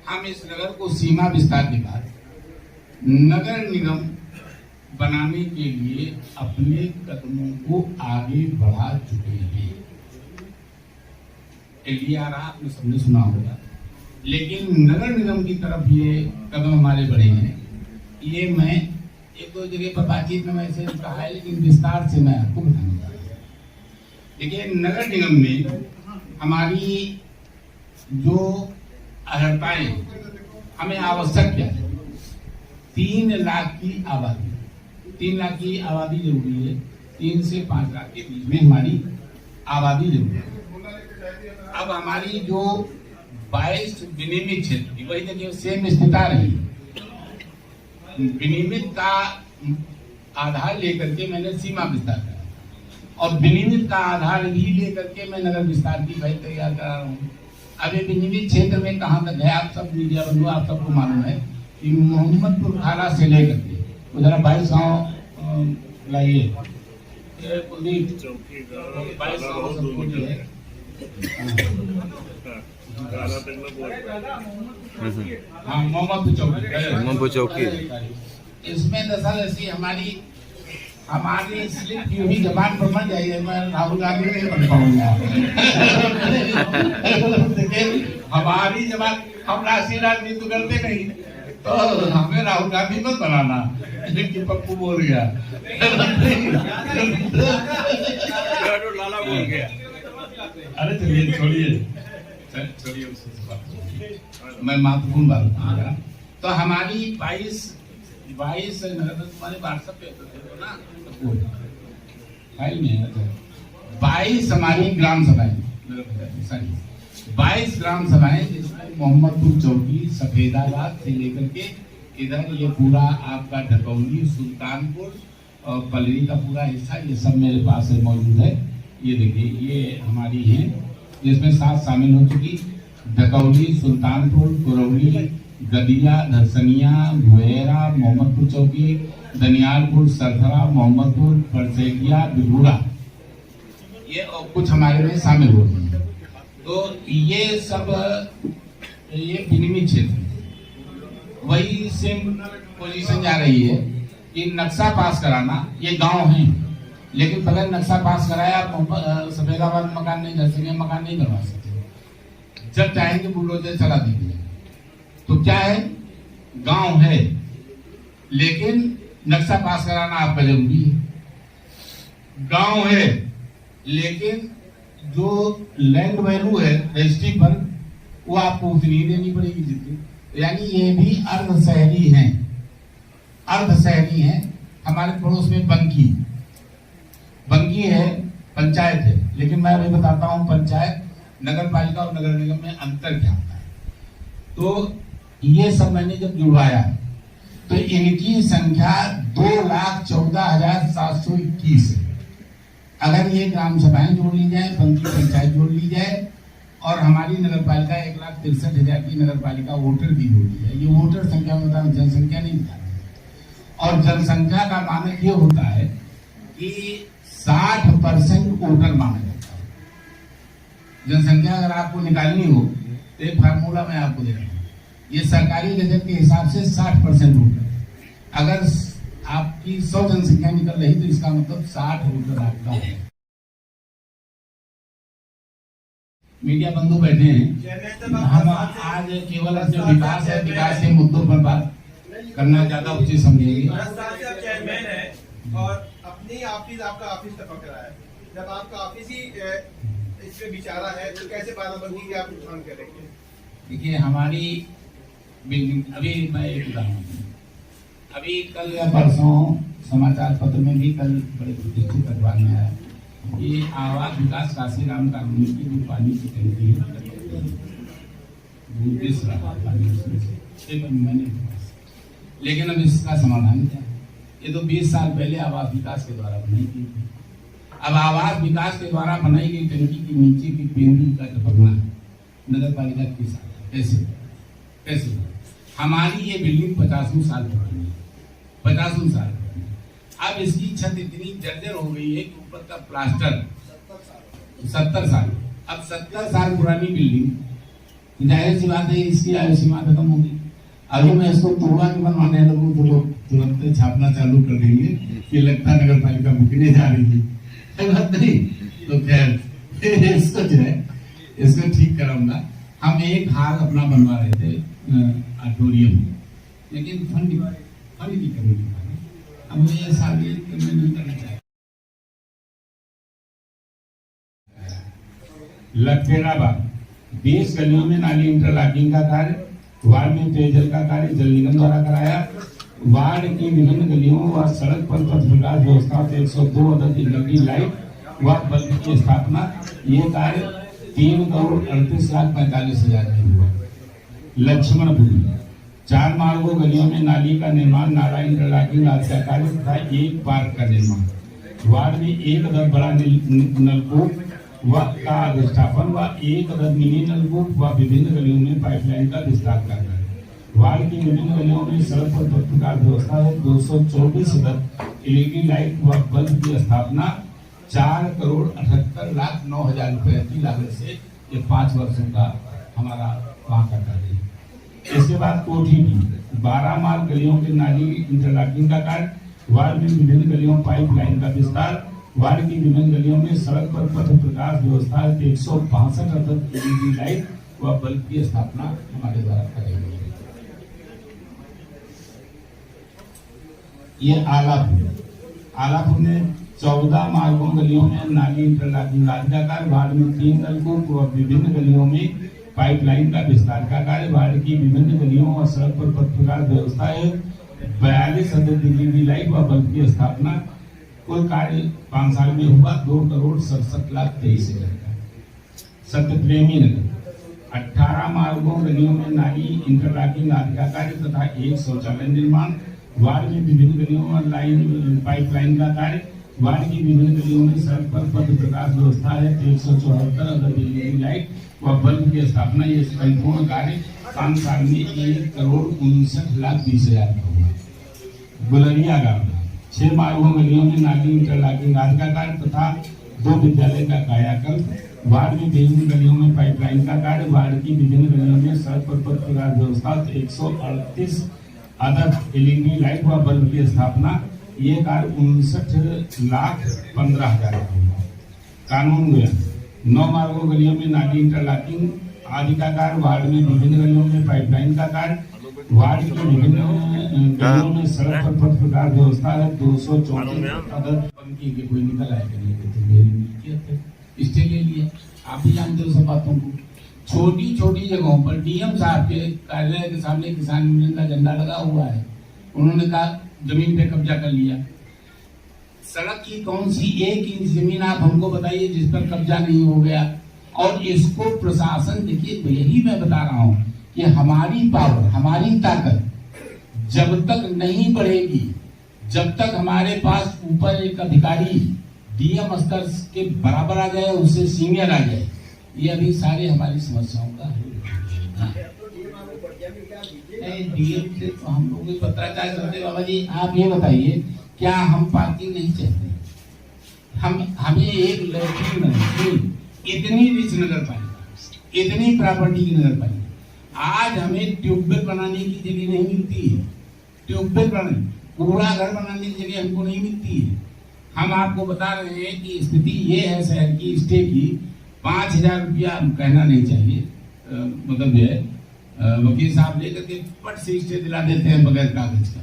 हम इस नगर को सीमा विस्तार के बाद नगर निगम बनाने के लिए अपने कदमों को आगे बढ़ा चुके हैं। एलडीआर आपने सबने सुना होगा, लेकिन नगर निगम की तरफ ये कदम हमारे बढ़े हैं। ये मैं एक दो जगह पर बातचीत में वैसे कहा है, लेकिन विस्तार से मैं आपको बताने जा रहा हूँ। देखिए, नगर निगम में हमारी जो अर्हताएं, हमें आवश्यक क्या है? 3 लाख की आबादी, 3 लाख की आबादी जरूरी है। 3 से 5 लाख के बीच में हमारी आबादी जरूरी है। अब हमारी जो 22 विनियमित क्षेत्र, वही देखिए सेम स्थिति रही। विनियमित का आधार लेकर के मैंने सीमा विस्तार करा, और विनियमित का आधार भी लेकर के मैं नगर विस्तार की फाइल तैयार करा रहा हूँ। अब ये विनियमित क्षेत्र में कहाँ तक है, आप सब मीडिया बंधु, आप सबको मालूम है कि मोहम्मदपुर खाला से लेकर के उधर 22 गाँव लाइए, 22 गाँव हाँ, मोहम्मदपुर चौकी। इसमें दरअसल ऐसी हमारी स्लिप की हुई जबान पर बन जाइए, मैं राहुल गांधी नहीं बन पाऊंगा। हमारी जबान, हम राष्ट्रीय राजनीति करते नहीं, तो हमें राहुल गांधी मत बनाना, जिनकी पप्पू बोल गया। लाला बोल गया। अरे चलिए, छोड़िए, मैं महत्वपूर्ण बात बताऊंगा। तो हमारी 22 तुम्हारे व्हाट्सएप पे तो ना फाइल में है, 22 हमारी ग्राम सभाएं, 22 ग्राम सभाएं, जिसमें मोहम्मदपुर चौकी, सफेदाबाद से लेकर के इधर ये पूरा आपका ढकौली, सुल्तानपुर और पलरी का पूरा हिस्सा, ये सब मेरे पास मौजूद है। ये देखिए, ये हमारी है, जिसमें 7 शामिल हो चुकी: ढकौली, सुल्तानपुर, कुरौली, गदिया, धरसनिया, भुएरा, मोहम्मदपुर चौकी, दनियालपुर, सरथरा, मोहम्मदपुर, परसेगिया, बिगुड़ा, ये और कुछ हमारे में शामिल हो गए हैं। तो ये सब ये विनियमित क्षेत्र, वही सेम पोजीशन जा रही है कि नक्शा पास कराना, ये गांव है, लेकिन बगैर नक्शा पास कराया सफेदाबाद मकान नहीं, दरसनिया मकान नहीं बनवा सकते। जब चाहेंगे बुलडोजर चला दीजिए। तो क्या है, गांव है, लेकिन नक्शा पास कराना आपका जरूरी है। गांव है, लेकिन जो लैंड वैल्यू है रजिस्ट्री पर, वो आपको उतनी देनी पड़ेगी जितनी। यानी ये भी अर्ध शहरी हैं, अर्ध शहरी हैं। हमारे पड़ोस में बंकी है, पंचायत है, लेकिन मैं अभी बताता हूँ पंचायत, नगर पालिका और नगर निगम में अंतर क्या होता है। तो ये सब मैंने जब जुड़वाया, तो इनकी संख्या 2,14,721 है। अगर ये ग्राम सभाएं जोड़ ली जाए, बंकी पंचायत जोड़ ली जाए, और हमारी नगर पालिका 1,63,000 की नगर पालिका वोटर भी जोड़ ली जाए। ये वोटर संख्या में बता, जनसंख्या नहीं बता। और जनसंख्या का मानक ये होता है कि 60% वोटर माना जाता है। जनसंख्या अगर आपको निकालनी हो तो एक फार्मूला मैं आपको दे रहा हूँ, ये सरकारी गजट के हिसाब से 60% वोटर। अगर आपकी 100 जनसंख्या निकल रही तो इसका मतलब 60 वोटर आपका है। मीडिया बंधु बैठे हैं, हम आज केवल जो विकास है, विकास के मुद्दों पर बात करना ज्यादा उचित समझेंगे। और अपनी ऑफिस, आपका ऑफिस टपक रहा है, जब आपका ऑफिस ही इसमें बिचारा है, तो कैसे बाराबंकी की आप उठान करेंगे? देखिए, हमारी बिल्डिंग, अभी मैं एक उदाहरण, अभी कल या परसों समाचार पत्र में भी कल बड़े प्रतिष्ठित अखबार में आया, ये आवास विकास काशीराम कानूनी की जो पानी की टंकी है, दिस रहा पानी उसमें से, मैंने, लेकिन अब इसका समाधान क्या है? ये तो 20 साल पहले आवास विकास के द्वारा बनाई गई थी। अब आवास विकास के द्वारा बनाई गई टंकी के नीचे की पेंदी का टपकना नगर पालिका के साथ कैसे? हमारी ये बिल्डिंग 50 साल पुरानी है, 50 साल पुरानी। अब इसकी छत इतनी जर्जर हो गई है कि ऊपर का प्लास्टर 70 साल। अब 70 साल पुरानी बिल्डिंग जाहिर सी बात है इसकी आयु सीमा खत्म होगी। अगर मैं इसको तोड़ा के बनवाने लगूं तो लोग तुरंत छापना चालू कर देंगे कि लगता नगर पालिका बिकने जा रही है, बात नहीं। तो खैर इसको जो है इसको ठीक कराऊंगा। हम एक हाल अपना बनवा रहे थे ऑडिटोरियम में, लेकिन फंड की कमी थी। अब मुझे ये साल नहीं करना चाहिए। लखेराबाद 20 गलियों में नाली इंटरलॉकिंग का कार्य, वार्ड में पेयजल का कार्य जल निगम द्वारा कराया। वार्ड की विभिन्न गलियों व सड़क पर पथ विकास व्यवस्था से 102 अदद एलईडी लाइट व बल्ब की स्थापना। ये कार्य 3,38,45,000 में हुआ। लक्ष्मणपुरी 4 मार्गों गलियों में नाली का निर्माण, नाला इंटरलॉकिंग आदि का कार्य तथा एक पार्क का निर्माण। वार्ड में 1 अदद बड़ा नलकूप व का अधिष्ठापन व 1 अदद मिनी नलकूप व विभिन्न गलियों में पाइपलाइन का विस्तार करना है। वार्ड की विभिन्न गलियों में सड़क पर पथ विकास व्यवस्था है। 224 अदद एलईडी लाइट व बल्ब की स्थापना। 4,78,09,000 रुपए की लागत से ये 5 वर्षों का हमारा वहाँ का कार्य है। इसके बाद कोठी की 12 मार्ग गलियों के नाली इंटरलॉकिंग का कार्य। वार्ड में विभिन्न गलियों पाइपलाइन का विस्तार। वार्ड की विभिन्न गलियों में सड़क पर पथ प्रकाश व्यवस्था 165 अदद एलईडी लाइट व बल्ब की स्थापना हमारे द्वारा कराई गई है। ये आलापुर में 14 मार्गों गलियों में नाली इंटरलॉकिंग आदि का कार्य। वार्ड में 3 नलकूप व विभिन्न गलियों में पाइपलाइन का विस्तार का कार्य। वार्ड की विभिन्न गलियों और सड़क पर पथ प्रकाश व्यवस्था है। 42 अदद एलईडी लाइट व बल्ब की स्थापना। कुल कार्य 5 साल में हुआ 2,67,23,000 का। सत्यप्रेमी नगर 18 मार्गों गलियों में नाली इंटरलॉकिंग आदि का कार्य तथा 1 शौचालय निर्माण। वार्ड में विभिन्न गलियों में लाइन पाइपलाइन का कार्य। वार्ड की विभिन्न गलियों में सड़क पर पथ प्रकाश व्यवस्था है। 174 अदद एलईडी लाइट व बल्ब की स्थापना। ये संपूर्ण कार्य 5 साल में 1,59,20,000 का हुआ। गुलरिया गांव 6 मार्गों गलियों में नाली इंटरलॉकिंग आदि का कार्य तथा 2 विद्यालय का कायाकल्प। वार्ड में विभिन्न गलियों में पाइपलाइन का कार्य। वार्ड की विभिन्न गलियों में सड़क पर पथ प्रकाश व्यवस्था 138 अदद एलईडी लाइट व बल्ब की स्थापना। ये कार्य 59,15,000 का हुआ। कानून गया 9 मार्गों गलियों में नाली इंटरलॉकिंग आदि का कार्य। वार्ड में विभिन्न गलियों में पाइपलाइन का कार्य। वार्ड की विभिन्न गलियों में सड़क पर पथ प्रकाश व्यवस्था है। 234 अदद पंखी के कोई निकल आए इसके लिए आप भी जानते हो सब बातों को। छोटी छोटी जगहों पर डीएम साहब के कार्यालय के सामने किसान यूनियन का झंडा लगा हुआ है। उन्होंने कहा जमीन पे कब्जा कर लिया। सड़क की कौन सी 1 इंच जमीन आप हमको बताइए जिस पर कब्जा नहीं हो गया। और इसको प्रशासन, देखिए यही मैं बता रहा हूँ कि हमारी पावर, हमारी ताकत जब तक नहीं बढ़ेगी, जब तक हमारे पास ऊपर एक अधिकारी डीएम स्तर के बराबर आ जाए, उससे सीनियर आ जाए, ये अभी सारे हमारी समस्याओं का डीएम से तो हम लोग पत्राचार करते। बाबा जी आप ये बताइए, क्या हम पार्किंग नहीं चाहते? हमें एक लैट्रिन नहीं, इतनी रिच नगर पालिका, इतनी प्रॉपर्टी की नगर पालिका, आज हमें ट्यूबवेल बनाने की जगह नहीं मिलती है। ट्यूबवेल बनाने, कूड़ा घर बनाने की जगह हमको नहीं मिलती है। हम आपको बता रहे हैं कि स्थिति ये है शहर की, स्टे की 5,000 रुपया कहना नहीं चाहिए, मतलब जो है वकील साहब लेकर के पट से स्टे दिला देते हैं बगैर कागज का,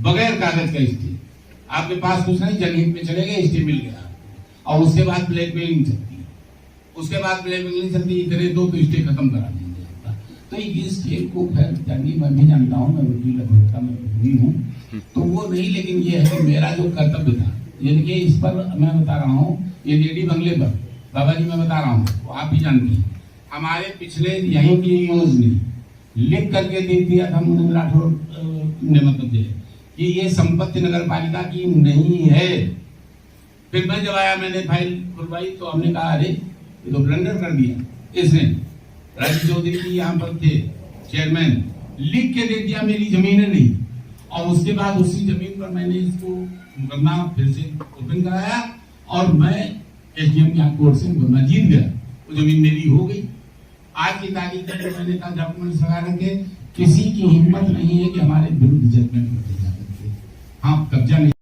बगैर कागज का स्टे। आपके पास कुछ नहीं, जनहित में चले गए, स्टे मिल गया, और उसके बाद ब्लैकमेलिंग चलती है, उसके बाद ब्लैकमेलिंग चलती है, इतने दो तो स्टे खत्म करा देंगे। तो इस खेल को खैर जानिए, मैं भी जानता हूँ, मैं वकील अभिनेता में हूँ, तो वो नहीं, लेकिन ये है कि मेरा जो कर्तव्य था, ये देखिए इस पर मैं बता रहा हूँ, ये लेडी बंगले पर बाबा जी मैं बता रहा हूँ, तो आप भी जानते हैं, हमारे पिछले यहीं की न्यूज ने लिख करके दे दिया था मुनीम राठौर ने, मतलब कि ये संपत्ति नगर पालिका की नहीं है। फिर मैं जब आया, मैंने फाइल खुलवाई, तो हमने कहा अरे ये तो ब्लंडर कर दिया इसने। राजीव चौधरी जी यहाँ पर थे चेयरमैन, लिख के दे दिया मेरी जमीन नहीं, और उसके बाद उसी जमीन पर मैंने इसको मुकदमा फिर से ओपन कराया, और मैं एसडीएम के कोर्ट से मुकदमा जीत गया, वो जमीन मेरी हो गई। आज की तारीख में जो मैंने कहा डॉक्यूमेंट्स लगा रखे, किसी की हिम्मत नहीं है कि हमारे विरुद्ध जजमेंट कर जा सकते। हाँ, कब्जा नहीं